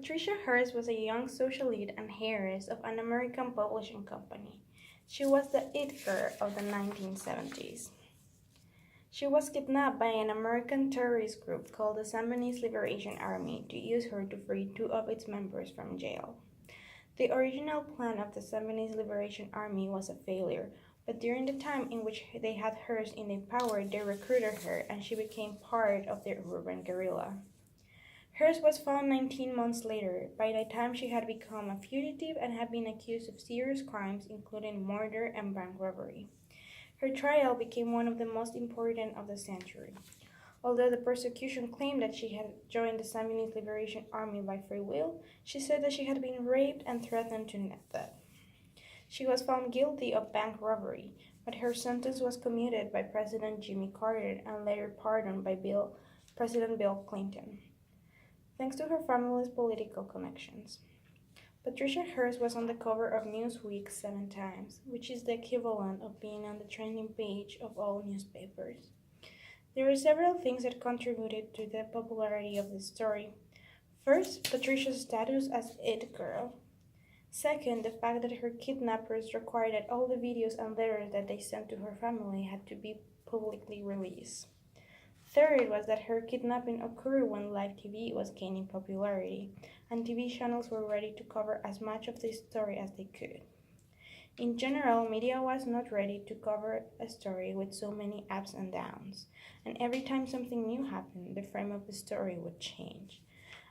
Patricia Hearst was a young socialite and heiress of an American publishing company. She was the it girl of the 1970s. She was kidnapped by an American terrorist group called the Sandinist Liberation Army to use her to free two of its members from jail. The original plan of the Sandinist Liberation Army was a failure, but during the time in which they had Hearst in their power, they recruited her and she became part of their urban guerrilla. Hearst was found 19 months later, by the time she had become a fugitive and had been accused of serious crimes including murder and bank robbery. Her trial became one of the most important of the century. Although the prosecution claimed that she had joined the Sandinist Liberation Army by free will, she said that she had been raped and threatened to death. She was found guilty of bank robbery, but her sentence was commuted by President Jimmy Carter and later pardoned by President Bill Clinton, thanks to her family's political connections. Patricia Hearst was on the cover of Newsweek 7 times, which is the equivalent of being on the trending page of all newspapers. There are several things that contributed to the popularity of this story. First, Patricia's status as it girl. Second, the fact that her kidnappers required that all the videos and letters that they sent to her family had to be publicly released. Third was that her kidnapping occurred when live TV was gaining popularity, and TV channels were ready to cover as much of the story as they could. In general, media was not ready to cover a story with so many ups and downs, and every time something new happened, the frame of the story would change.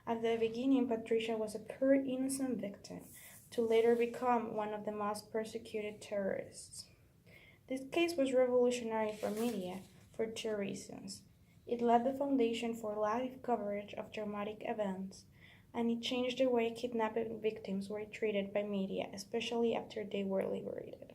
At the beginning, Patricia was a poor innocent victim, to later become one of the most persecuted terrorists. This case was revolutionary for media for two reasons. It laid the foundation for live coverage of dramatic events, and it changed the way kidnapped victims were treated by media, especially after they were liberated.